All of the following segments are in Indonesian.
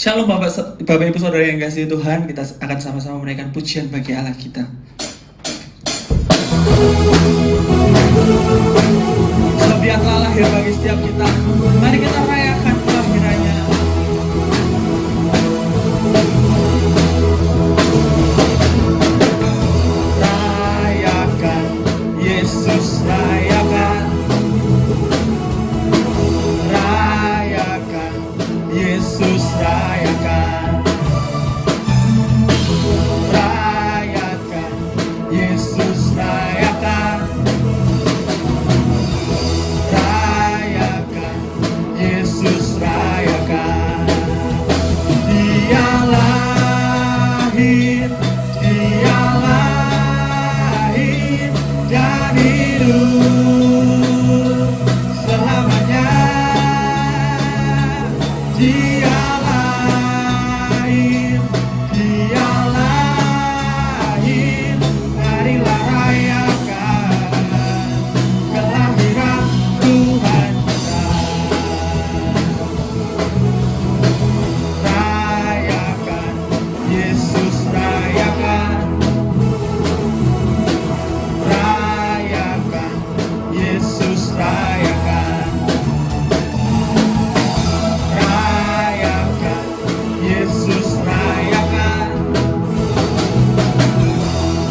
Shalom Bapak Ibu Saudara yang kasih Tuhan, kita akan sama-sama menaikkan pujian bagi Allah kita. Sebab Dia telah lahir bagi setiap kita. Mari kita rayakan kelahirannya. Rayakan Yesus, rayakan. Rayakan Yesus, rayakan. Rayakan Yesus, rayakan. Rayakan Yesus, rayakan. Dia lahir, Dia lahir dan hidup selamanya. Dia lahir, Dia lahir, marilah rayakan kelahiran Tuhan kita. Rayakan Yesus, rayakan. Rayakan Yesus, rayakan. Rayakan Yesus, rayakan.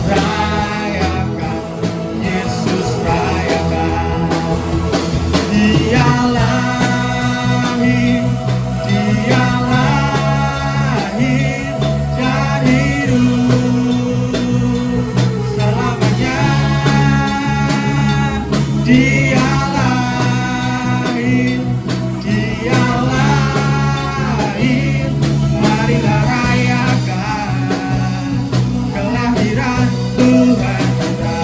Rayakan Yesus, rayakan. Dia lahir, Dia lahir dan hidup selamanya. Dia lahir, Dia lahir, marilah rayakan kelahiran Tuhan kita.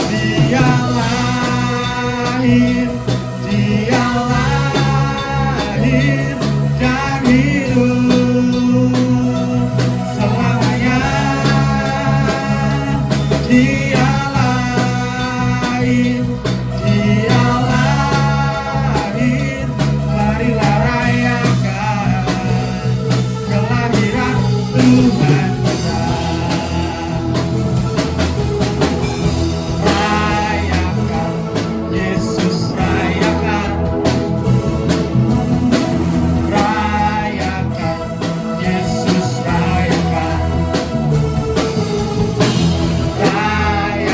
Dia lahir, Dia lahir dan hidup selamanya. Dia lahir, Dia lahir, marilah rayakan kelahiran Tuhan kita. Rayakan Yesus, rayakan. Rayakan Yesus, rayakan. Rayakan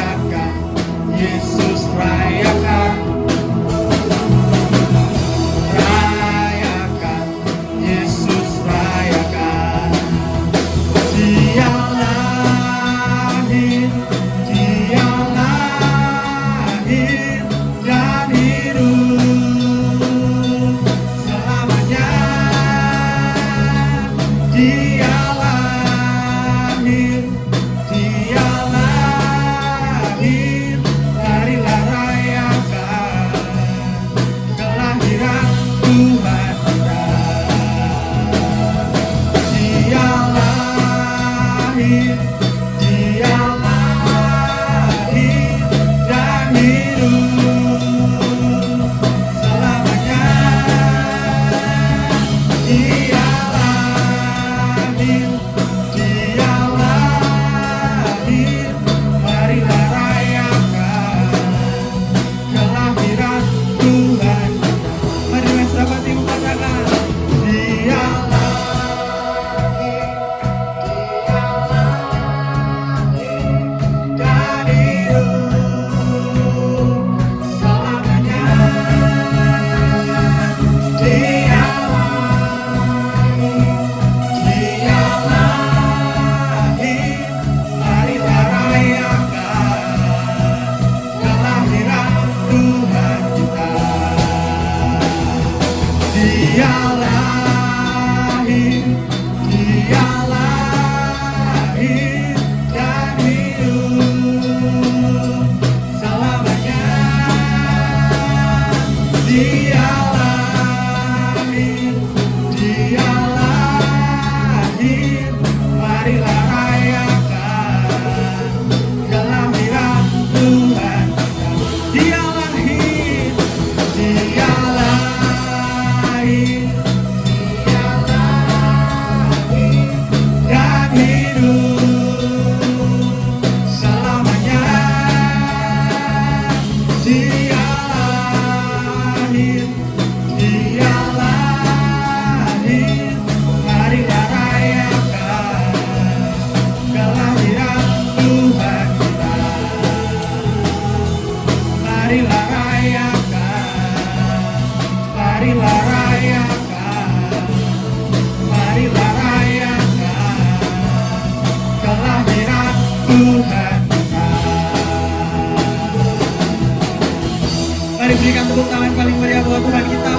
Mari berikan tepuk tangan paling meriah buat Tuhan kita.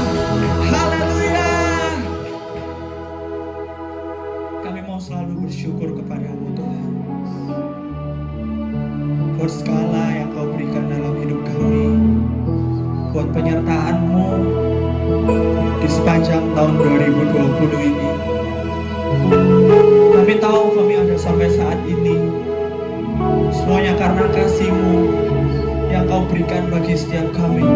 Haleluya. Kami mau selalu bersyukur kepadamu Tuhan, buat segala yang kau berikan dalam hidup kami, buat penyertaan-Mu di sepanjang tahun 2020 ini. Kami tahu kami ada sampai saat ini, semuanya karena kasih-Mu yang kau berikan bagi setiap kami.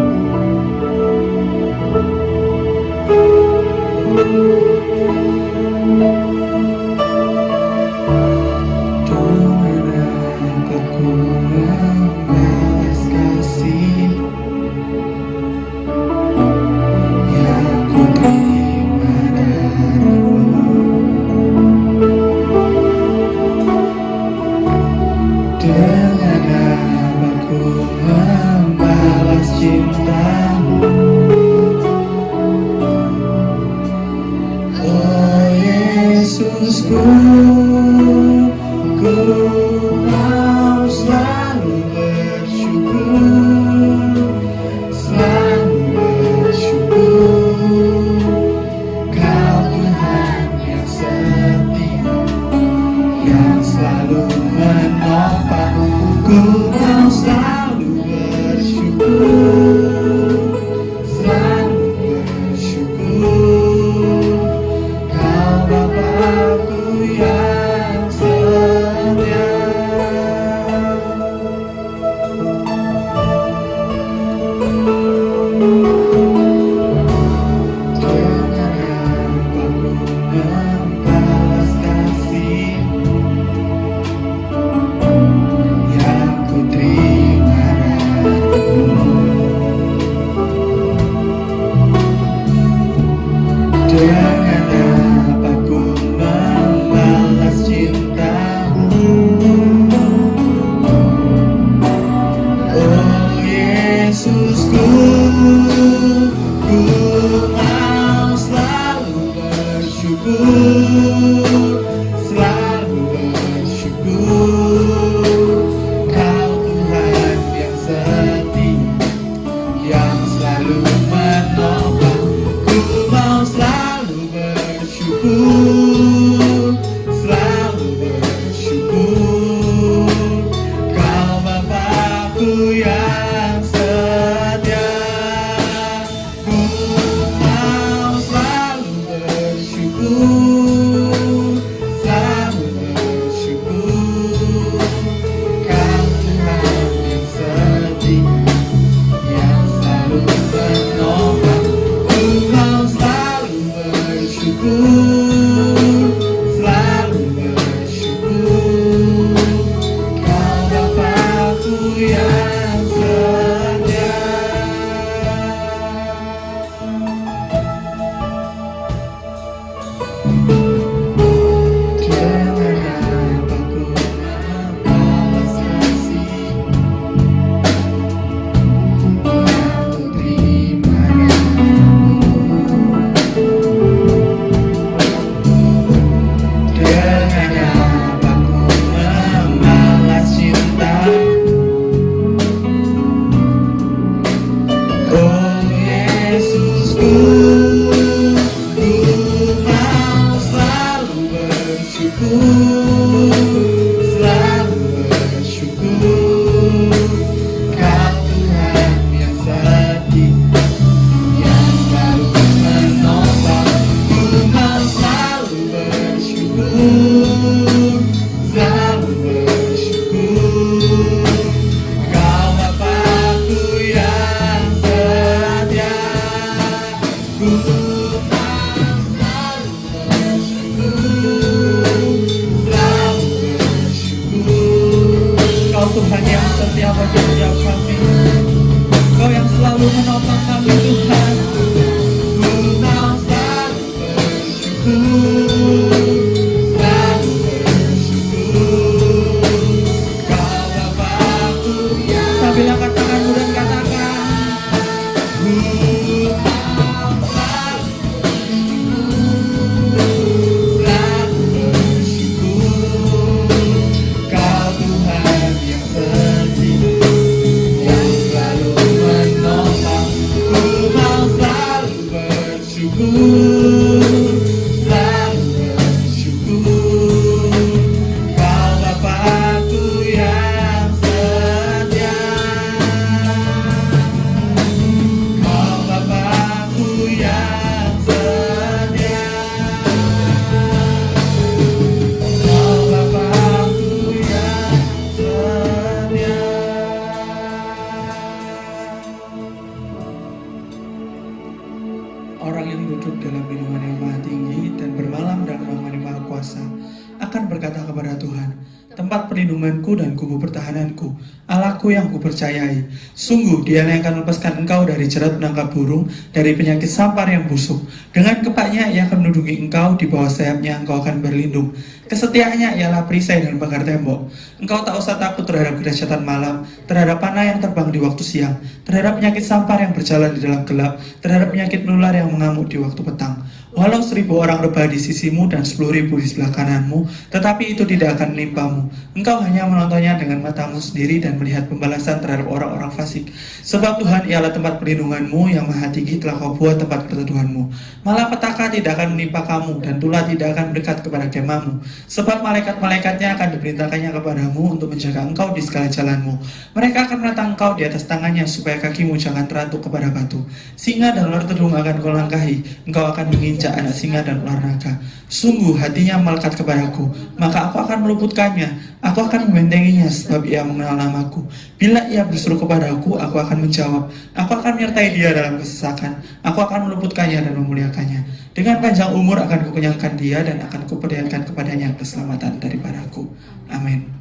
perlindunganku dan kubu pertahananku, Allahku yang kupercayai. Sungguh dialah yang akan melepaskan engkau dari jerat penangkap burung, dari penyakit sampar yang busuk. Dengan kepaknya ia akan menundungi engkau, di bawah sayapnya engkau akan berlindung. Kesetiaannya ialah perisai dan pagar tembok. Engkau tak usah takut terhadap kedahsyatan malam, terhadap panah yang terbang di waktu siang, terhadap penyakit sampar yang berjalan di dalam gelap, terhadap penyakit menular yang mengamuk di waktu petang. Walau 1000 orang rebah di sisimu dan 10.000 di sebelah kananmu, tetapi itu tidak akan menimpamu. Engkau hanya menontonnya dengan matamu sendiri dan melihat pembalasan terhadap orang-orang fasik. Sebab Tuhan ialah tempat perlindunganmu, yang maha tinggi telah kau buat tempat perteduhanmu. Malapetaka tidak akan menimpa kamu, dan tulah tidak akan mendekat kepada kemahmu. Sebab malaikat-malaikatnya akan diperintahkannya kepadamu untuk menjaga engkau di segala jalanmu. Mereka akan menatang engkau di atas tangannya, supaya kakimu jangan terantuk kepada batu. Singa dan ular tedung akan kau langkahi, engkau akan menginjak anak singa dan ular naga. Sungguh hatinya melekat kepadaku, maka aku akan meluputkannya. Aku akan membentenginya, sebab ia mengenal namaku. Bila ia berseru kepadaku, aku akan menjawab. Aku akan menyertai dia dalam kesesakan. Aku akan meluputkannya dan memuliakannya. Dengan panjang umur akan kukenyangkan dia, dan akan kuperlihatkan kepadanya keselamatan daripadaku. Amin.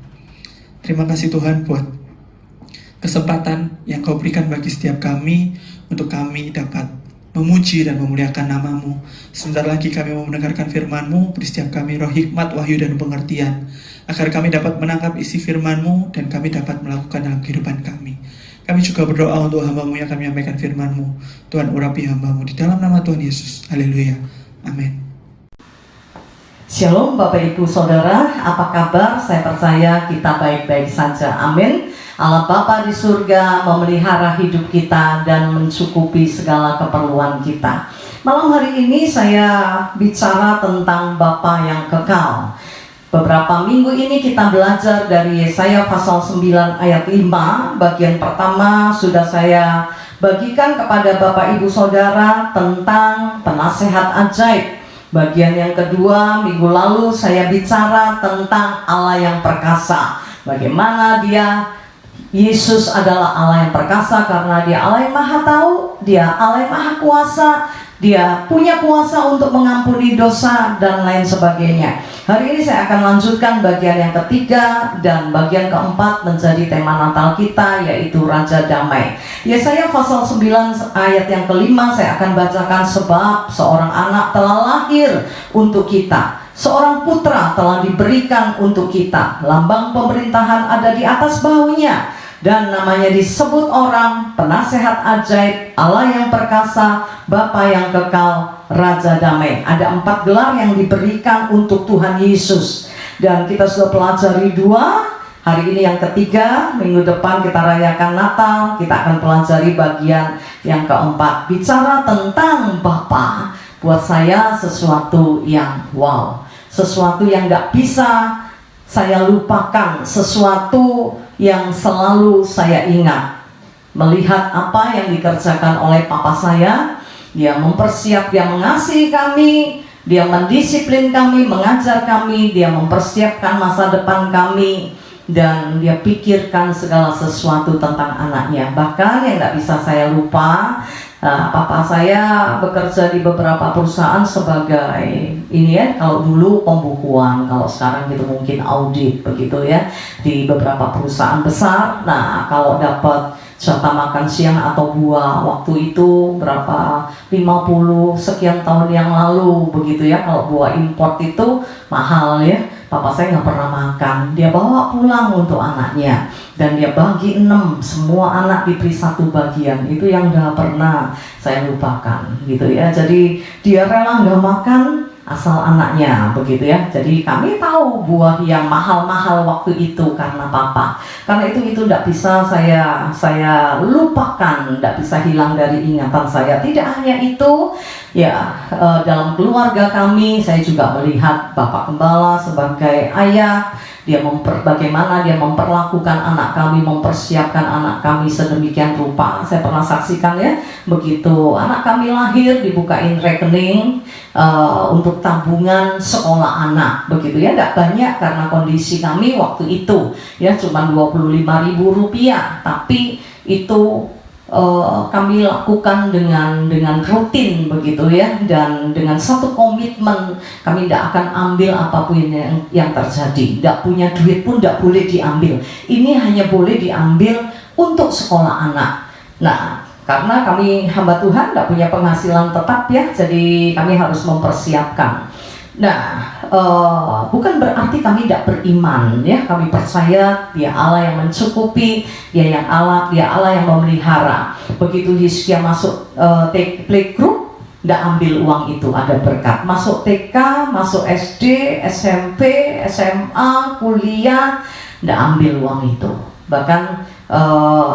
Terima kasih Tuhan buat kesempatan yang kau berikan bagi setiap kami, untuk kami dapat memuji dan memuliakan namamu. Sebentar lagi kami mau mendengarkan firman-Mu. Beri setiap kami roh hikmat, wahyu, dan pengertian, agar kami dapat menangkap isi firman-Mu dan kami dapat melakukan dalam kehidupan kami. Kami juga berdoa untuk hamba-Mu yang kami menyampaikan firman-Mu. Tuhan urapi hamba-Mu di dalam nama Tuhan Yesus. Haleluya. Amin. Shalom Bapak Ibu Saudara, apa kabar? Saya percaya kita baik-baik saja. Amin. Allah Bapa di surga memelihara hidup kita dan mencukupi segala keperluan kita. Malam hari ini saya bicara tentang Bapa yang kekal. Beberapa minggu ini kita belajar dari Yesaya pasal 9 ayat 5. Bagian pertama sudah saya bagikan kepada Bapak Ibu Saudara tentang penasehat ajaib. Bagian yang kedua, minggu lalu saya bicara tentang Allah yang perkasa. Bagaimana Yesus adalah Allah yang perkasa karena dia Allah yang maha tahu, dia Allah yang maha kuasa, dia punya kuasa untuk mengampuni dosa dan lain sebagainya. Hari ini saya akan lanjutkan bagian yang ketiga dan bagian keempat menjadi tema Natal kita, yaitu Raja Damai. Yesaya pasal 9 ayat yang kelima saya akan bacakan. Sebab seorang anak telah lahir untuk kita, seorang putra telah diberikan untuk kita, lambang pemerintahan ada di atas bahunya, dan namanya disebut orang penasehat ajaib, Allah yang perkasa, Bapa yang kekal, Raja Damai. Ada 4 gelar yang diberikan untuk Tuhan Yesus, dan kita sudah pelajari 2. Hari ini yang ketiga, minggu depan kita rayakan Natal, kita akan pelajari bagian yang keempat. Bicara tentang Bapa, buat saya sesuatu yang wow, sesuatu yang gak bisa saya lupakan, sesuatu yang selalu saya ingat. Melihat apa yang dikerjakan oleh papa saya, dia dia mengasihi kami, dia mendisiplin kami, mengajar kami, dia mempersiapkan masa depan kami, dan dia pikirkan segala sesuatu tentang anaknya. Bahkan yang gak bisa saya lupa, papa saya bekerja di beberapa perusahaan sebagai kalau dulu pembukuan, kalau sekarang gitu mungkin audit begitu ya, di beberapa perusahaan besar. Nah, kalau dapat jatah makan siang atau buah waktu itu berapa 50 sekian tahun yang lalu begitu ya, kalau buah import itu mahal ya. Papa saya nggak pernah makan, dia bawa pulang untuk anaknya, dan dia bagi 6, semua anak diberi 1 bagian. Itu yang nggak pernah saya lupakan gitu ya. Jadi dia rela nggak makan asal anaknya begitu ya. Jadi kami tahu buah yang mahal-mahal waktu itu karena papa. Karena itu tidak bisa saya lupakan, tidak bisa hilang dari ingatan saya. Tidak hanya itu ya, dalam keluarga kami saya juga melihat Bapak Gembala sebagai ayah. Bagaimana dia memperlakukan anak kami, mempersiapkan anak kami sedemikian rupa. Saya pernah saksikan ya, begitu anak kami lahir dibukain rekening untuk tabungan sekolah anak begitu ya. Tidak banyak karena kondisi kami waktu itu ya cuma Rp25.000, tapi itu kami lakukan dengan rutin begitu ya, dan dengan satu komitmen kami tidak akan ambil apapun yang terjadi. Tidak punya duit pun tidak boleh diambil. Ini hanya boleh diambil untuk sekolah anak. Nah, karena kami hamba Tuhan tidak punya penghasilan tetap ya, jadi kami harus mempersiapkan. Nah, bukan berarti kami tidak beriman ya. Kami percaya Dia Allah yang mencukupi, Dia Allah yang memelihara. Begitu Hizkia masuk playgroup, tidak ambil uang itu, ada berkat. Masuk TK, masuk SD, SMP, SMA, kuliah, tidak ambil uang itu. Bahkan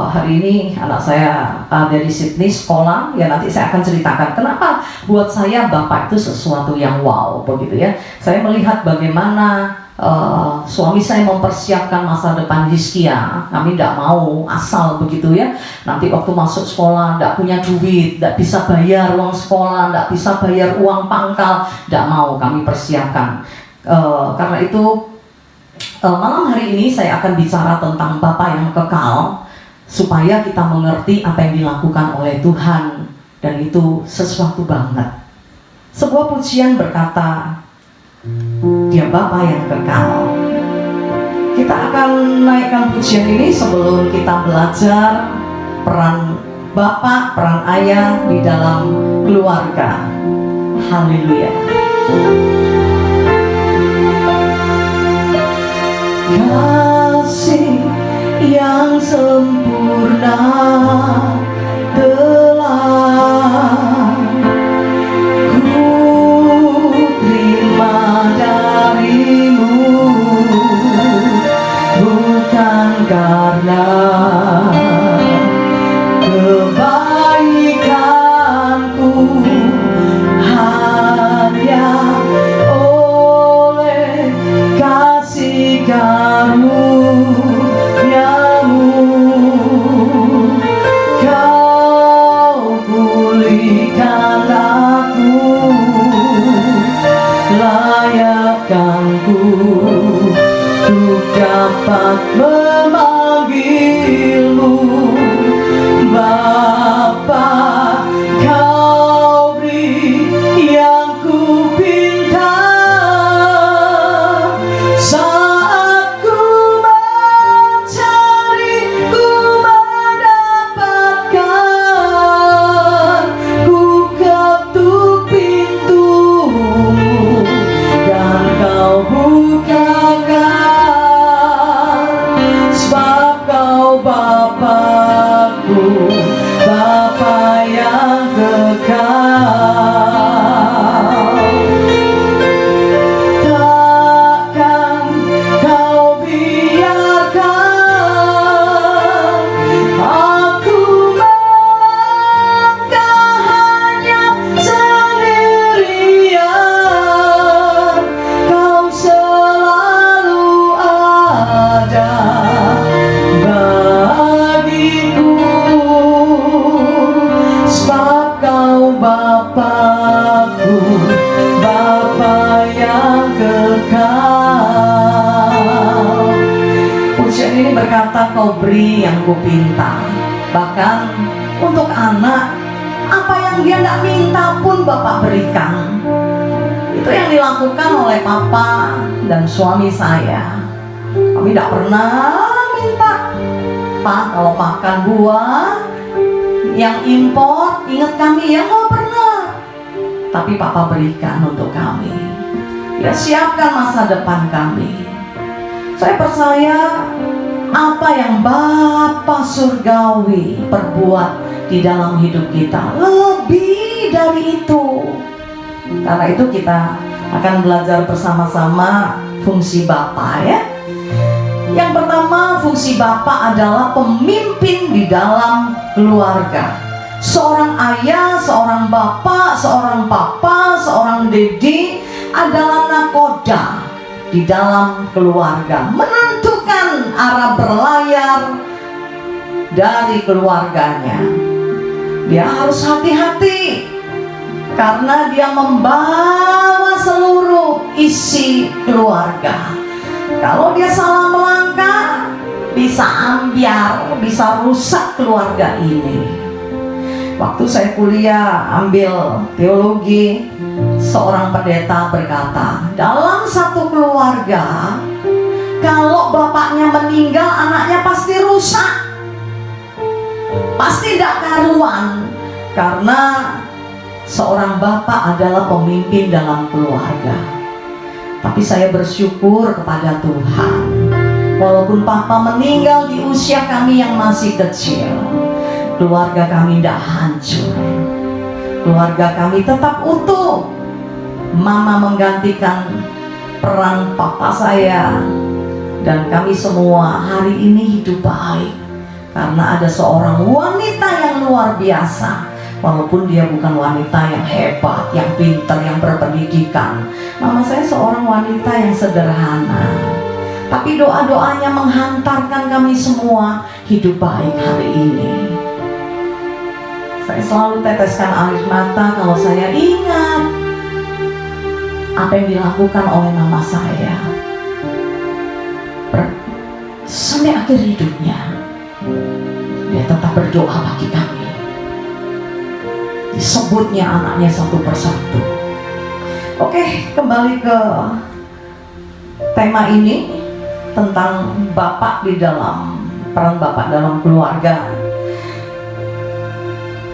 hari ini anak saya ada di Sydney sekolah, ya nanti saya akan ceritakan kenapa buat saya Bapak itu sesuatu yang wow begitu ya. Saya melihat bagaimana suami saya mempersiapkan masa depan Hizkia. Kami tidak mau asal begitu ya. Nanti waktu masuk sekolah tidak punya duit, tidak bisa bayar uang sekolah, tidak bisa bayar uang pangkal, tidak mau, kami persiapkan. Karena itu malam hari ini saya akan bicara tentang Bapa yang kekal, supaya kita mengerti apa yang dilakukan oleh Tuhan, dan itu sesuatu banget. Sebuah pujian berkata, Dia Bapa yang kekal. Kita akan naikkan pujian ini sebelum kita belajar peran Bapa, peran ayah di dalam keluarga. Haleluya. Kasih yang sempurna telah ku terima darimu, bukan karena kebaikanku, hanya oleh kasih karuniamu kau pulihkan aku, layakkanku untuk dapat memanggilmu Bapa. Kau beri yang ku pinta saat ku mencari, ku mendapatkan, ku ketuk pintumu dan kau bukakan, sebab kau Bapakku, Bapa yang kekal. Takkan kau biarkan aku melangkah hanya sendirian. Kau selalu ada bagiku, sebab kau Bapakku, Bapa yang kekal. Pujian ini berkata, kau beri yang kupinta. Bahkan untuk anak, apa yang dia tidak minta pun Bapak berikan. Itu yang dilakukan oleh Papa dan suami saya. Kami tidak pernah minta, Pak kalau makan buah yang impor, ingat kami ya, nggak pernah. Tapi Papa berikan untuk kami. Ya, siapkan masa depan kami. Saya percaya apa yang Bapa surgawi perbuat di dalam hidup kita lebih dari itu. Karena itu kita akan belajar bersama-sama fungsi Bapa ya. Yang pertama, fungsi Bapa adalah pemimpin di dalam keluarga. Seorang ayah, seorang bapak, seorang papa, seorang dedi adalah nakoda di dalam keluarga, menentukan arah berlayar dari keluarganya. Dia harus hati-hati karena dia membawa seluruh isi keluarga. Kalau dia salah melangkah, bisa ambiar, bisa rusak keluarga ini. Waktu saya kuliah ambil teologi, seorang pendeta berkata, dalam satu keluarga, kalau bapaknya meninggal, anaknya pasti rusak, pasti tidak karuan. Karena seorang bapak adalah pemimpin dalam keluarga. Tapi saya bersyukur kepada Tuhan, walaupun papa meninggal di usia kami yang masih kecil, keluarga kami tidak hancur. Keluarga kami tetap utuh. Mama menggantikan peran papa saya, dan kami semua hari ini hidup baik karena ada seorang wanita yang luar biasa. Walaupun dia bukan wanita yang hebat, yang pintar, yang berpendidikan, mama saya seorang wanita yang sederhana. Tapi doa-doanya menghantarkan kami semua hidup baik hari ini. Saya selalu teteskan air mata kalau saya ingat apa yang dilakukan oleh mama saya sampai akhir hidupnya. Dia tetap berdoa bagi kami. Disebutnya anaknya satu persatu. Oke, kembali ke tema ini tentang bapak di dalam, peran bapak dalam keluarga.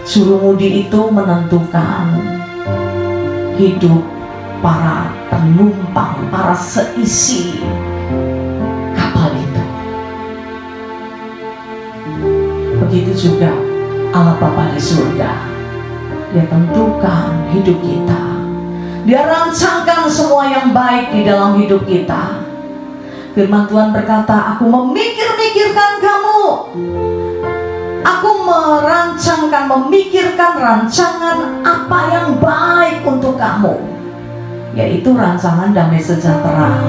Jurumudi itu menentukan hidup para penumpang, para seisi kapal itu. Begitu juga Allah Bapa di surga. Dia tentukan hidup kita. Dia rancangkan semua yang baik di dalam hidup kita. Firman Tuhan berkata, aku memikirkan kamu. Aku memikirkan rancangan apa yang baik untuk kamu. Yaitu rancangan damai sejahtera,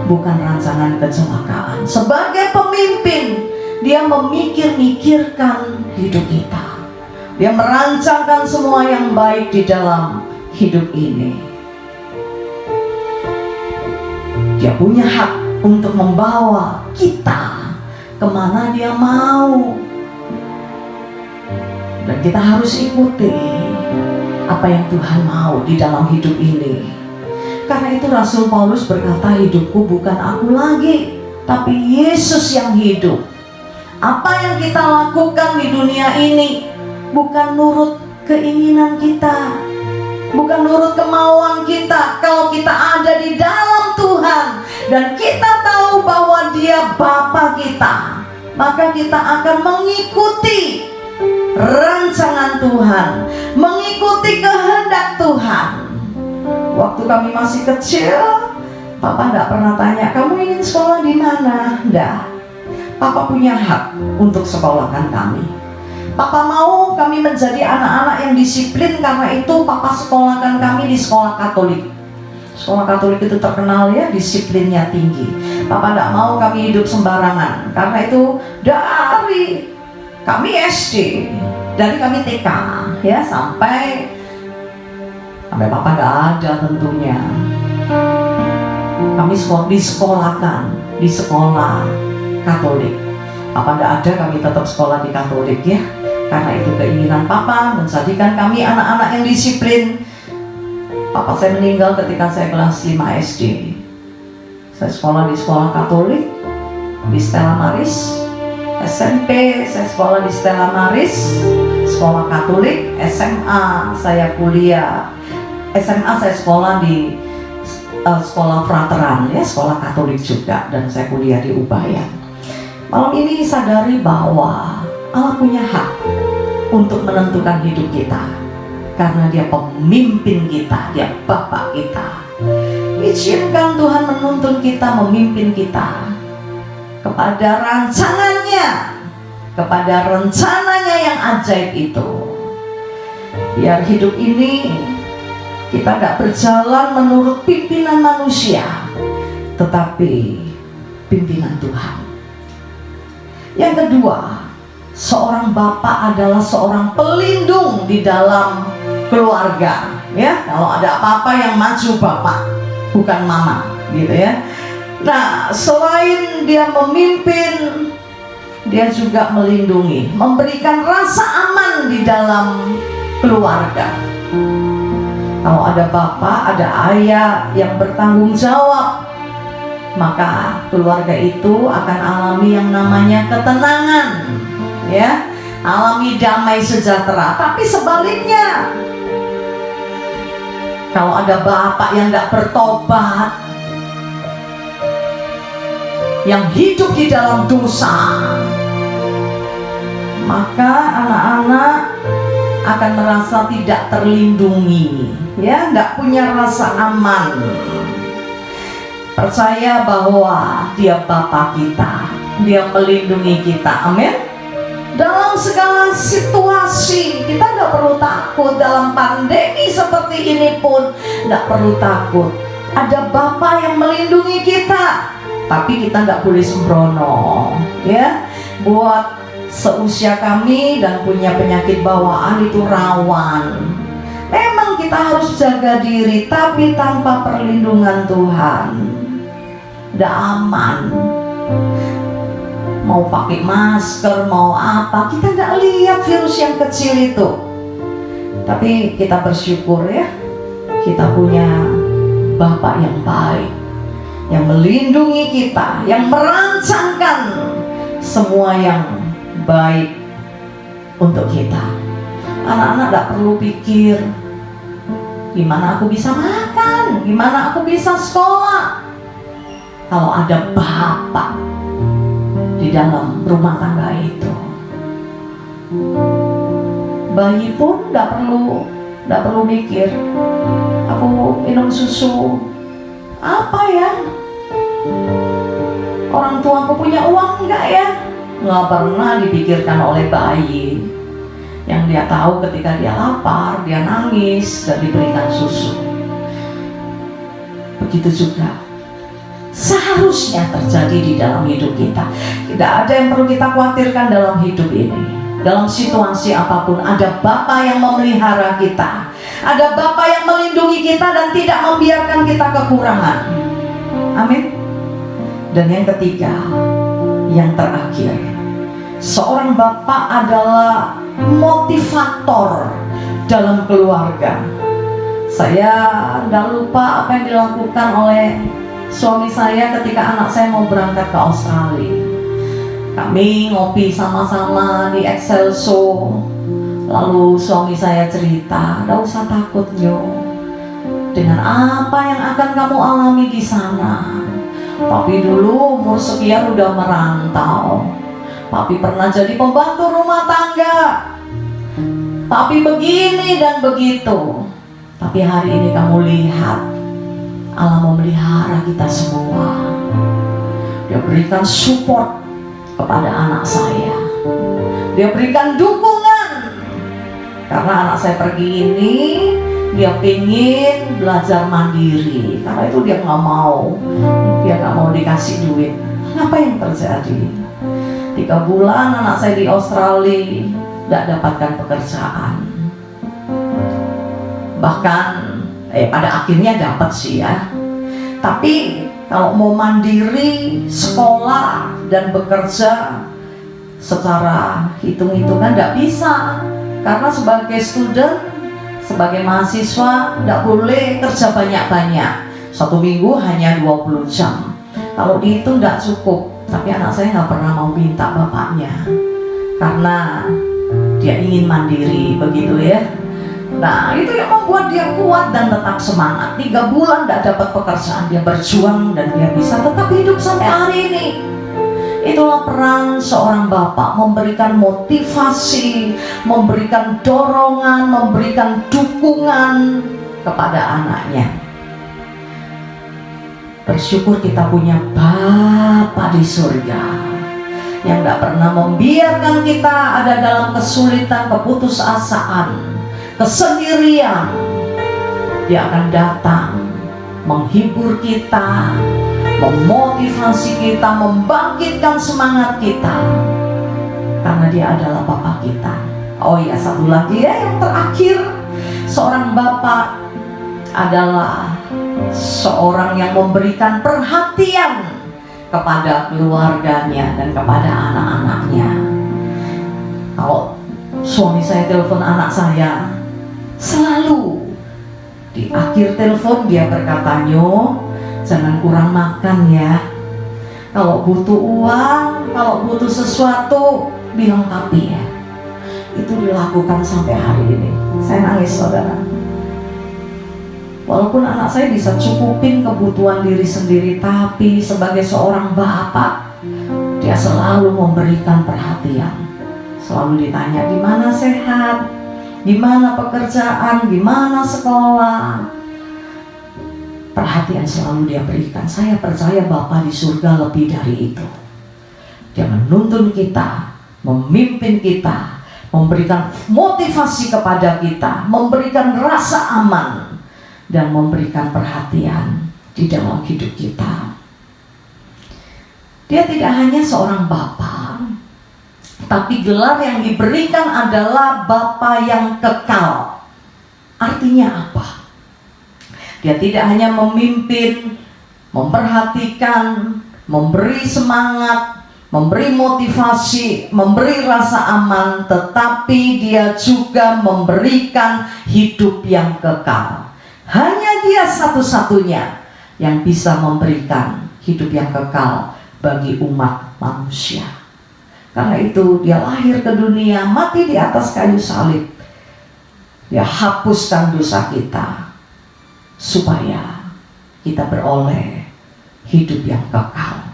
bukan rancangan kecelakaan. Sebagai pemimpin, dia memikirkan hidup kita. Dia merancangkan semua yang baik di dalam hidup ini. Dia punya hak untuk membawa kita kemana dia mau. Dan kita harus ikuti apa yang Tuhan mau di dalam hidup ini. Karena itu Rasul Paulus berkata, hidupku bukan aku lagi, tapi Yesus yang hidup. Apa yang kita lakukan di dunia ini bukan nurut keinginan kita, bukan nurut kemauan kita. Kalau kita ada di dalam Tuhan dan kita tahu bahwa Dia Bapa kita, maka kita akan mengikuti rancangan Tuhan, mengikuti kehendak Tuhan. Waktu kami masih kecil, Papa tidak pernah tanya, kamu ingin sekolah di mana? Tidak. Papa punya hak untuk sekolahkan kami. Papa mau kami menjadi anak-anak yang disiplin, karena itu Papa sekolahkan kami di sekolah Katolik. Sekolah Katolik itu terkenal ya, disiplinnya tinggi. Papa tidak mau kami hidup sembarangan, karena itu dari kami SD, dari kami TK ya sampai Papa nggak ada tentunya. Kami disekolahkan di sekolah Katolik. Papa nggak ada, kami tetap sekolah di Katolik ya. Karena itu keinginan Papa menjadikan kami anak-anak yang disiplin. Papa saya meninggal ketika saya kelas 5 SD. Saya sekolah di sekolah Katolik di Stella Maris. SMP saya sekolah di Stella Maris, sekolah Katolik. SMA saya kuliah. SMA saya sekolah di sekolah Frateran ya, sekolah Katolik juga, dan saya kuliah di Ubaya. Malam ini sadari bahwa Allah punya hak untuk menentukan hidup kita, karena Dia pemimpin kita, Dia Bapa kita. Izinkan Tuhan menuntun kita, memimpin kita kepada rancangannya, kepada rencananya yang ajaib itu. Biar hidup ini kita gak berjalan menurut pimpinan manusia, tetapi pimpinan Tuhan. Yang kedua, seorang bapak adalah seorang pelindung di dalam keluarga. Ya, kalau ada apa-apa yang maju bapak, bukan mama, gitu ya. Nah, selain dia memimpin, Dia juga melindungi, memberikan rasa aman di dalam keluarga. Kalau ada bapak, ada ayah yang bertanggung jawab, maka keluarga itu akan alami yang namanya ketenangan, ya, alami damai sejahtera. Tapi sebaliknya, kalau ada bapak yang tidak bertobat, yang hidup di dalam dosa, maka anak-anak akan merasa tidak terlindungi, ya, tidak punya rasa aman. Percaya bahwa Dia Bapa kita, Dia melindungi kita, amin. Dalam segala situasi kita tidak perlu takut. Dalam pandemi seperti ini pun tidak perlu takut. Ada Bapa yang melindungi kita. Tapi kita nggak boleh sembrono, ya. Buat seusia kami dan punya penyakit bawaan itu rawan. Memang kita harus jaga diri, tapi tanpa perlindungan Tuhan nggak aman. Mau pakai masker, mau apa, kita nggak lihat virus yang kecil itu. Tapi kita bersyukur, ya, kita punya Bapa yang baik, yang melindungi kita, yang merancangkan semua yang baik untuk kita. Anak-anak tidak perlu pikir gimana aku bisa makan, gimana aku bisa sekolah. Kalau ada Bapa di dalam rumah tangga itu, bayi pun tidak perlu mikir aku minum susu apa ya, orang tuaku punya uang enggak ya. Nggak pernah dipikirkan oleh bayi. Yang dia tahu ketika dia lapar, dia nangis dan diberikan susu. Begitu juga seharusnya terjadi di dalam hidup kita. Tidak ada yang perlu kita khawatirkan dalam hidup ini. Dalam situasi apapun ada Bapa yang memelihara kita, ada Bapa yang melindungi kita dan tidak membiarkan kita kekurangan. Amin. Dan yang ketiga, yang terakhir, seorang Bapa adalah motivator dalam keluarga. Saya tidak lupa apa yang dilakukan oleh suami saya ketika anak saya mau berangkat ke Australia. Kami ngopi sama-sama di Excelso. Lalu suami saya cerita, "Tidak usah takut, Nyo. Dengan apa yang akan kamu alami di sana. Papi dulu umur sekian udah merantau. Papi pernah jadi pembantu rumah tangga. Papi begini dan begitu. Tapi hari ini kamu lihat, Allah memelihara kita semua. Dia berikan support kepada anak saya. Dia berikan dukungan. Karena anak saya pergi ini, dia pengen belajar mandiri. Karena itu dia nggak mau dikasih duit. Apa yang terjadi? 3 bulan anak saya di Australia tidak dapatkan pekerjaan. Bahkan pada akhirnya dapat sih ya. Tapi kalau mau mandiri, sekolah dan bekerja secara hitung-hitungan tidak bisa. Karena sebagai student, sebagai mahasiswa tidak boleh kerja banyak-banyak. 1 minggu hanya 20 jam. Kalau dihitung tidak cukup. Tapi anak saya nggak pernah mau minta bapaknya, karena dia ingin mandiri, begitu ya. Nah, itu yang membuat dia kuat dan tetap semangat. 3 bulan tidak dapat pekerjaan, dia berjuang dan dia bisa tetap hidup sampai hari ini. Itulah peran seorang bapak, memberikan motivasi, memberikan dorongan, memberikan dukungan kepada anaknya. Bersyukur kita punya Bapa di surga yang tidak pernah membiarkan kita ada dalam kesulitan, keputusasaan, kesendirian. Dia akan datang menghibur kita, memotivasi kita, membangkitkan semangat kita, karena dia adalah Bapa kita. Oh iya, satu lagi ya, yang terakhir, seorang Bapa adalah seorang yang memberikan perhatian kepada keluarganya dan kepada anak-anaknya. Kalau suami saya telepon anak saya, selalu di akhir telepon dia berkata, "Nyo, jangan kurang makan ya. Kalau butuh uang, kalau butuh sesuatu, bilang tapi ya." Itu dilakukan sampai hari ini. Saya nangis, saudara. Walaupun anak saya bisa cukupin kebutuhan diri sendiri, tapi sebagai seorang bapak, dia selalu memberikan perhatian. Selalu ditanya, "Gimana sehat? Gimana pekerjaan? Gimana sekolah?" Perhatian selalu dia berikan. Saya percaya Bapa di surga lebih dari itu. Dia menuntun kita, memimpin kita, memberikan motivasi kepada kita, memberikan rasa aman, dan memberikan perhatian di dalam hidup kita. Dia tidak hanya seorang Bapa, tapi gelar yang diberikan adalah Bapa yang kekal. Artinya apa? Dia tidak hanya memimpin, memperhatikan, memberi semangat, memberi motivasi, memberi rasa aman, tetapi dia juga memberikan hidup yang kekal. Hanya dia satu-satunya yang bisa memberikan hidup yang kekal bagi umat manusia. Karena itu dia lahir ke dunia, mati di atas kayu salib. Dia hapuskan dosa kita supaya kita beroleh hidup yang kekal.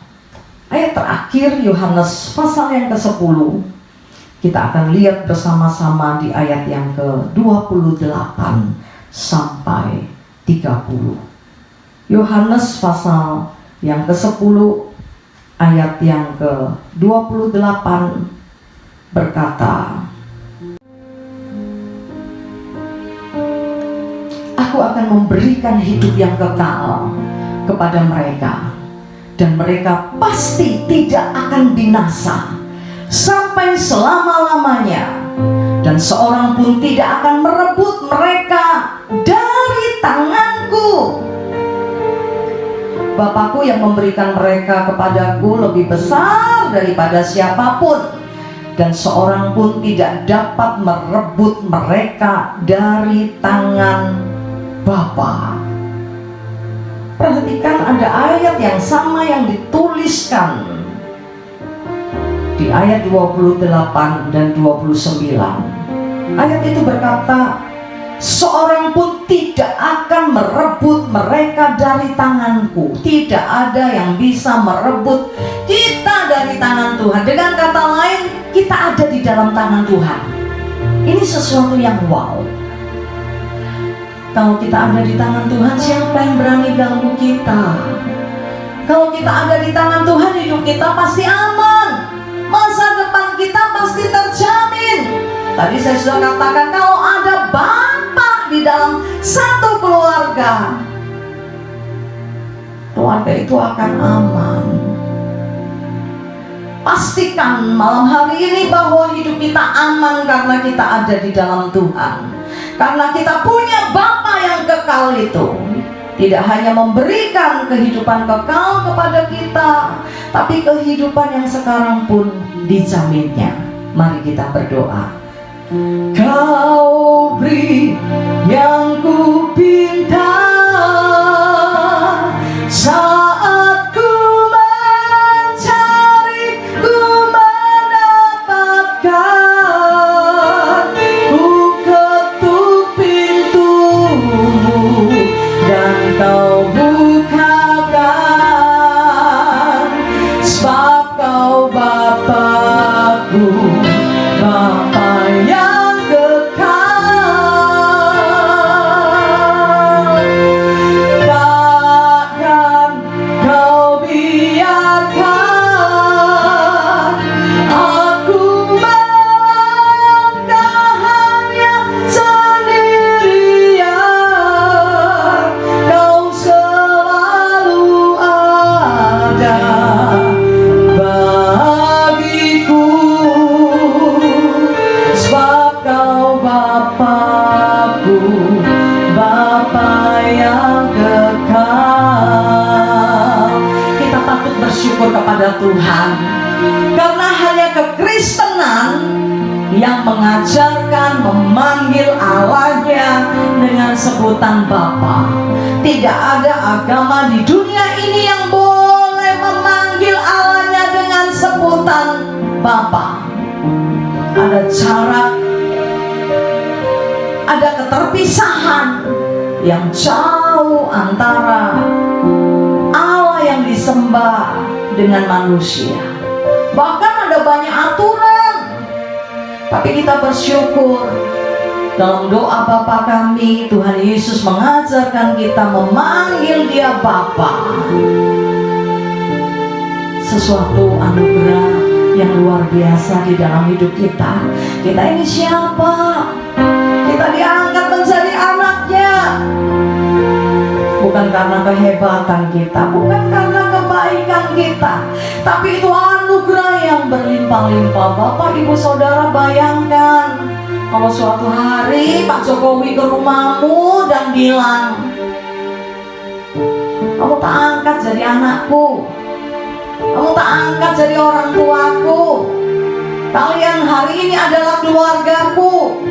Ayat terakhir Yohanes pasal yang ke-10, kita akan lihat bersama-sama di ayat yang ke-28 sampai 30. Yohanes pasal yang ke-10 ayat yang ke-28 berkata, "Aku akan memberikan hidup yang kekal kepada mereka, dan mereka pasti tidak akan binasa sampai selama-lamanya, dan seorang pun tidak akan merebut mereka dari tanganku. Bapakku yang memberikan mereka kepadaku lebih besar daripada siapapun, dan seorang pun tidak dapat merebut mereka dari tangan Bapa." Perhatikan, ada ayat yang sama yang dituliskan di ayat 28 dan 29. Ayat itu berkata, "Seorang pun tidak akan merebut mereka dari tanganku." Tidak ada yang bisa merebut kita dari tangan Tuhan. Dengan kata lain, kita ada di dalam tangan Tuhan. Ini sesuatu yang wow. Kalau kita ada di tangan Tuhan, siapa yang berani ganggu kita? Kalau kita ada di tangan Tuhan, hidup kita pasti aman. Masa depan kita pasti terjamin. Tadi saya sudah katakan, kalau ada Bapa di dalam satu keluarga, keluarga itu akan aman. Pastikan malam hari ini bahwa hidup kita aman karena kita ada di dalam Tuhan. Karena kita punya Bapa yang kekal itu. Tidak hanya memberikan kehidupan kekal kepada kita, tapi kehidupan yang sekarang pun dijaminnya. Mari kita berdoa. Kau beri yang ku pinta, saat ku mencari, ku mendapatkan. Ku ketuk pintumu dan kau bukakan, sebab kau Bapakku, Bapa yang kekal. kepada Tuhan. Karena hanya kekristenan yang mengajarkan memanggil Allahnya dengan sebutan Bapa. Tidak ada agama di dunia ini yang boleh memanggil Allahnya dengan sebutan Bapa. Ada jarak, ada keterpisahan yang jauh antara Allah yang disembah dengan manusia. Bahkan ada banyak aturan. Tapi kita bersyukur dalam doa Bapa kami, Tuhan Yesus mengajarkan kita memanggil Dia Bapa. Sesuatu anugerah yang luar biasa di dalam hidup kita. Kita ini siapa? Kita diangkat menjadi anaknya. Bukan karena kehebatan kita, bukan karena kebaikan kita, tapi itu anugerah yang berlimpah-limpah. Bapak, Ibu, Saudara, bayangkan kalau suatu hari Pak Jokowi ke rumahmu dan bilang, kamu tak angkat jadi anakku, kamu tak angkat jadi orang tuaku, kalian hari ini adalah keluargaku.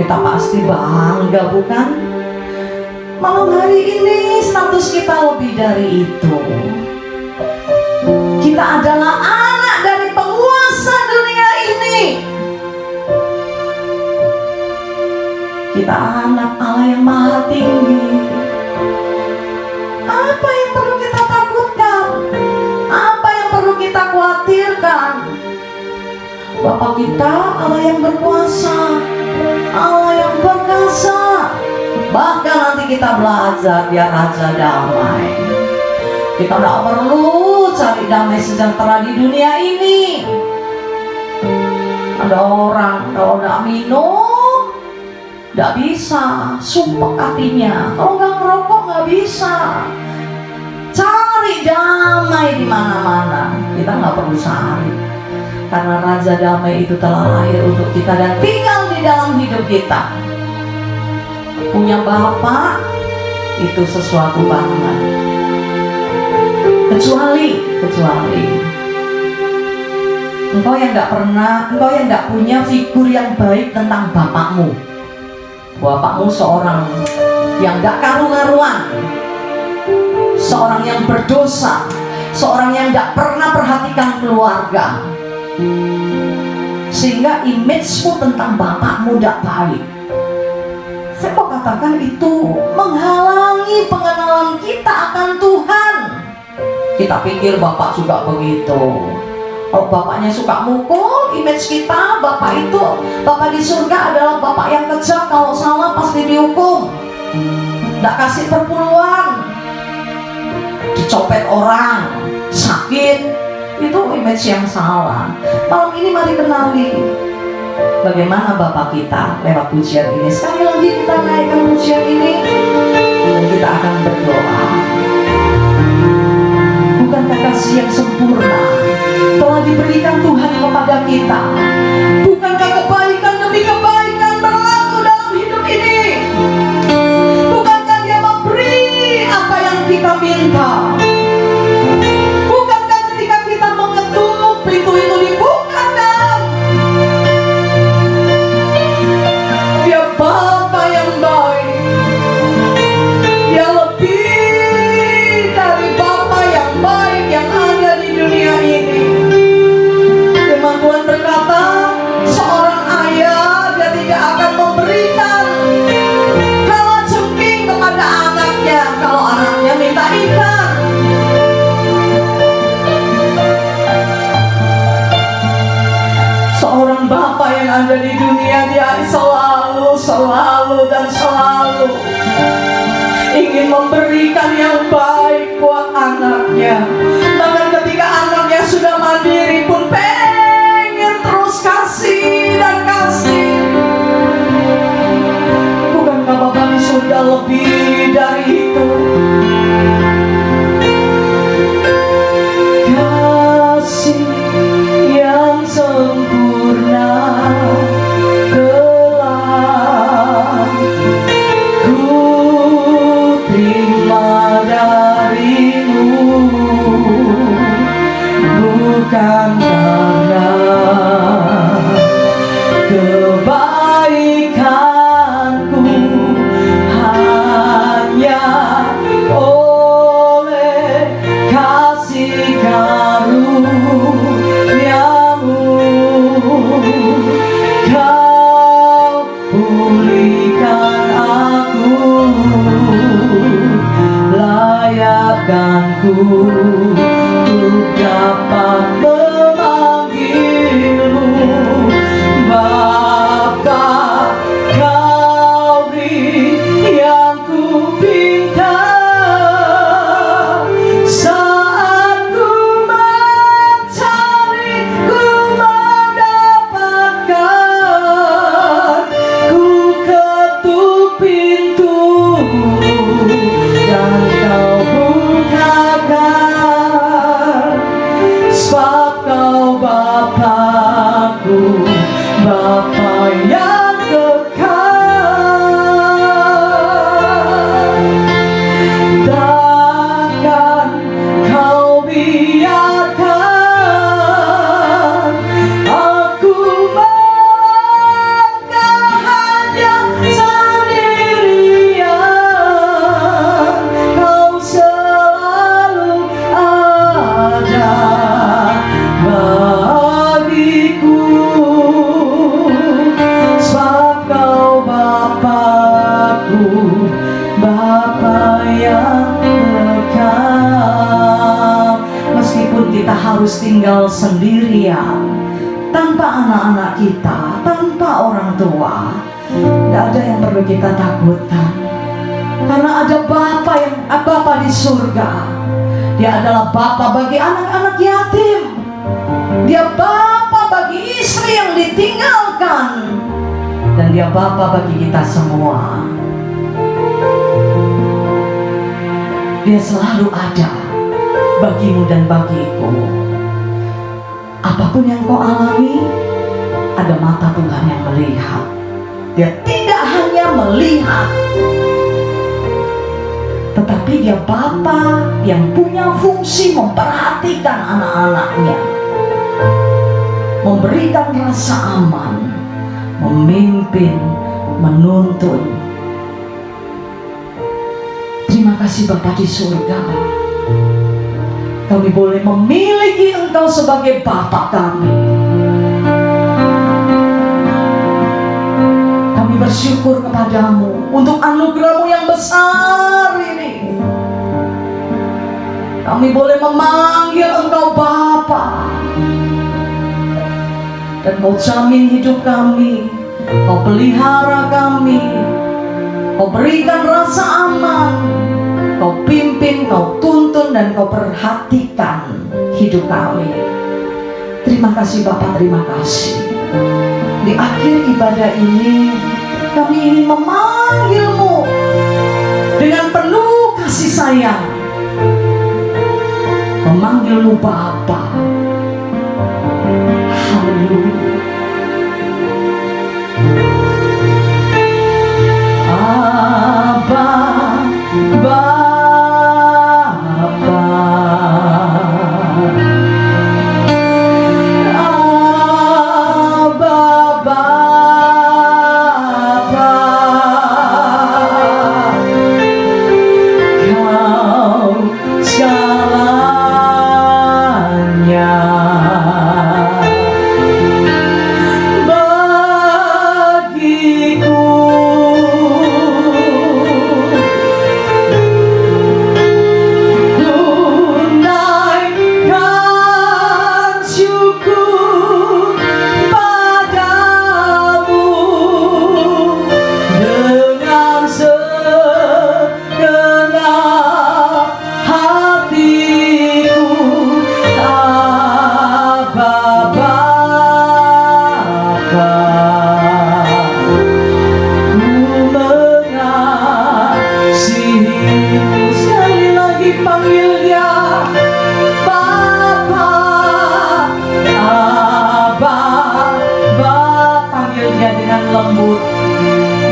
Kita pasti bangga, bukan? Malam hari ini status kita lebih dari itu. Kita adalah anak dari penguasa dunia ini. Kita anak Allah yang maha tinggi. Apa yang perlu kita takutkan? Apa yang perlu kita khawatirkan? Bapa kita Allah yang berkuasa, Allah yang perkasa. Bahkan nanti kita belajar Dia Raja Damai. Kita tidak perlu cari damai sejahtera di dunia ini. Ada orang kalau tidak minum tidak bisa, sumpek hatinya. Kalau nggak ngerokok nggak bisa. Cari damai di mana-mana. Kita nggak perlu cari, karena Raja Damai itu telah lahir untuk kita dan tinggal di dalam hidup kita. Punya Bapa itu sesuatu banget. Kecuali engkau yang tidak punya figur yang baik tentang bapakmu. Bapakmu seorang yang tidak karu-karuan, seorang yang berdosa, seorang yang tidak pernah perhatikan keluarga, sehingga image-mu tentang bapakmu tidak baik. Saya mau katakan itu menghalangi pengenalan kita akan Tuhan. Kita pikir bapak juga begitu. Kalau bapaknya suka mukul, image kita bapak di surga adalah bapak yang kejam, kalau salah pasti dihukum, tidak kasih perpuluhan, dicopet orang, sakit. Itu image yang salah. Malam ini mari kenali bagaimana Bapa kita lewat pujian ini. Sekali lagi kita naikkan pujian ini dan kita akan berdoa. Bukankah kasih yang sempurna telah diberikan Tuhan kepada kita? Bukankah kebaikan demi kebaikan berlaku dalam hidup ini? Bukankah Dia memberi apa yang kita minta? Bukankah ketika kita mengetuk pintu itu dibukakan? Dia Bapa yang baik. Dia lebih dari Bapa yang baik yang ada di dunia ini. Firman Tuhan berkata, seorang ayah dia tidak akan memberikan kalajengking kepada anaknya kalau anaknya minta ikan. Seorang Bapa yang ada di dunia, Dia selalu dan selalu ingin memberikan yang baik buat anaknya. Bahkan ketika anaknya sudah mandiri pun pengen terus kasih dan kasih. Bukankah Bapa di surga lebih dari itu? Kasih yang sempurna telah ku terima. pulihkan aku, layakkan ku untuk dapat memanggilmu Bapa. Kau beri yang ku pinta saat ku mencari, ku mendapatkan. Ku ketuk pintu dan kau bukakan, sebab kau Bapa-Ku, Bapa yang kekal. Takkan kau biarkan aku melangkah hanya sendirian. Kau selalu ada bagiku, sebab kau Bapa-Ku, Bapa yang kekal. Meskipun kita harus tinggal sendirian, tanpa anak-anak kita, tanpa orang tua, tidak ada yang perlu kita takutkan. Karena ada Bapa di surga. Dia adalah Bapa bagi anak-anak yatim. Dia Bapa bagi istri yang ditinggalkan. Dan dia Bapa bagi kita semua. Dia selalu ada bagimu dan bagiku. Apapun yang kau alami, ada mata Tuhan yang melihat. Dia tidak hanya melihat, tetapi dia Bapa yang punya fungsi memperhatikan anak-anaknya, memberikan rasa aman, memimpin, menuntun. Terima kasih Bapa di surga. Kami boleh memiliki Engkau sebagai Bapa kami. Kami bersyukur kepadamu untuk anugerah-Mu yang besar ini. Kami boleh memanggil Engkau Bapa. Dan Kau jamin hidup kami, Kau pelihara kami, Kau berikan rasa aman, Kau pimpin, Kau tuntun, dan Kau perhatikan hidup kami. Terima kasih Bapa, terima kasih. Di akhir ibadah ini, kami ingin memanggil-Mu dengan penuh kasih sayang, memanggil-Mu Bapa. Haleluya. Abba, Bapa, Abba, Bapa, Kau segalanya bagiku.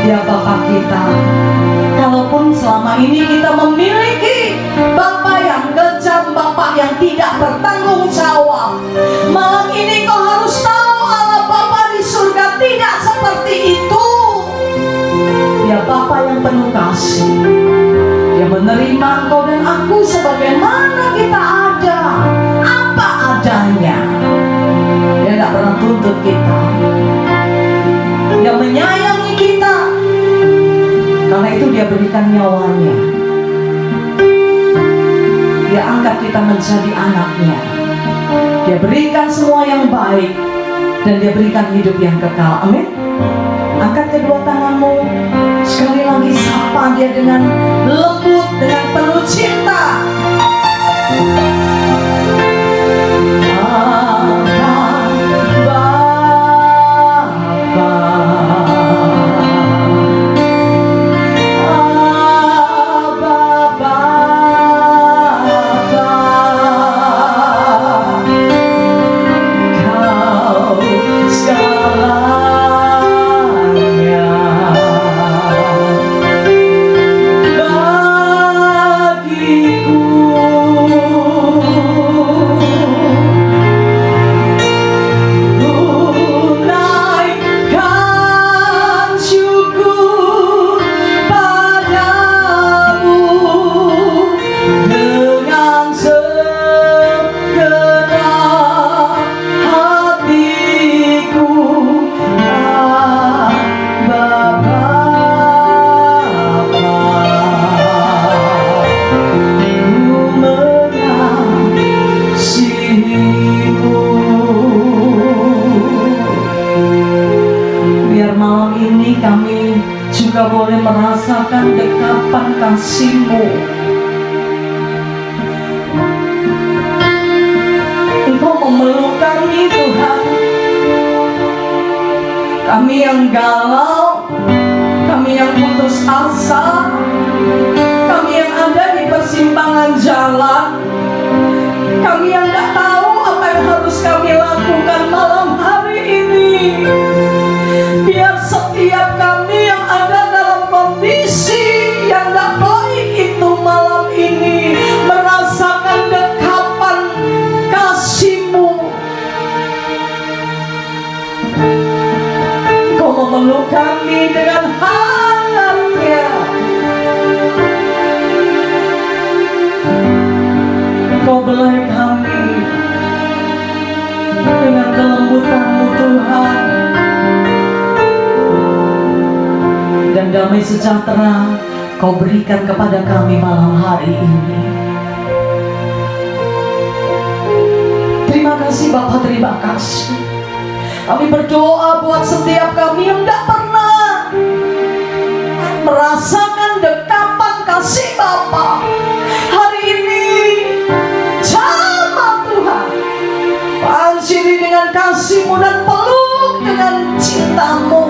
Dia Bapa kita. Kalaupun selama ini kita memiliki Bapa yang kejam, Bapa yang tidak bertanggung jawab, malam ini kau harus tahu Allah Bapa di surga tidak seperti itu. Dia Bapa yang penuh kasih. Dia menerima engkau dan aku sebagaimana kita ada, apa adanya. Dia tidak pernah tuntut kita. Dia menyayangi kita berikan nyawanya. Dia angkat kita menjadi anaknya. Dia berikan semua yang baik, dan dia berikan hidup yang kekal. Amin. Angkat kedua tanganmu, sekali lagi sapa dia dengan lembut, dengan penuh cinta. Kami juga boleh merasakan dekapan kasih-Mu. Engkau memeluk kami, Tuhan. Kami yang galau, kami yang putus asa, kami yang ada di persimpangan jalan, kami yang tidak tahu apa yang harus kami lakukan malam hari ini. Biar setiap kami yang ada dalam kondisi yang tidak baik itu malam ini merasakan dekapan kasih-Mu. Kau memeluk kami dengan hangatnya. Kau belai kami dengan kelembutan-Mu, Tuhan. Dan damai sejahtera Kau berikan kepada kami malam hari ini. Terima kasih Bapa, terima kasih. Kami berdoa buat setiap kami yang tidak pernah merasakan dekapan kasih Bapa. Hari ini jamah Tuhan, panciri dengan kasih-Mu dan peluk dengan cinta-Mu.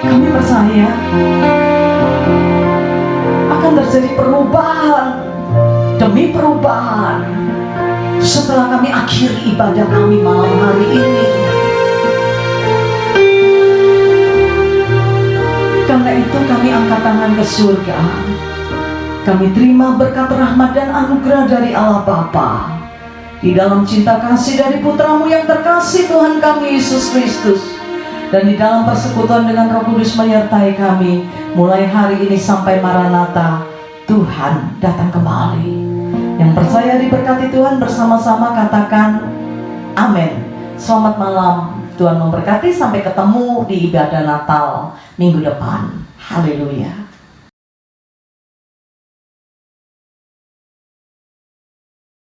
Kami percaya akan terjadi perubahan demi perubahan setelah kami akhiri ibadah kami malam hari ini. Karena itu kami angkat tangan ke surga. Kami terima berkat rahmat dan anugerah dari Allah Bapa, di dalam cinta kasih dari Putra-Mu yang terkasih Tuhan kami Yesus Kristus, dan di dalam persekutuan dengan Roh Kudus menyertai kami mulai hari ini sampai Maranatha, Tuhan datang kembali. Yang percaya diberkati Tuhan bersama-sama katakan amin. Selamat malam, Tuhan memberkati. Sampai ketemu di ibadah Natal minggu depan. Haleluya.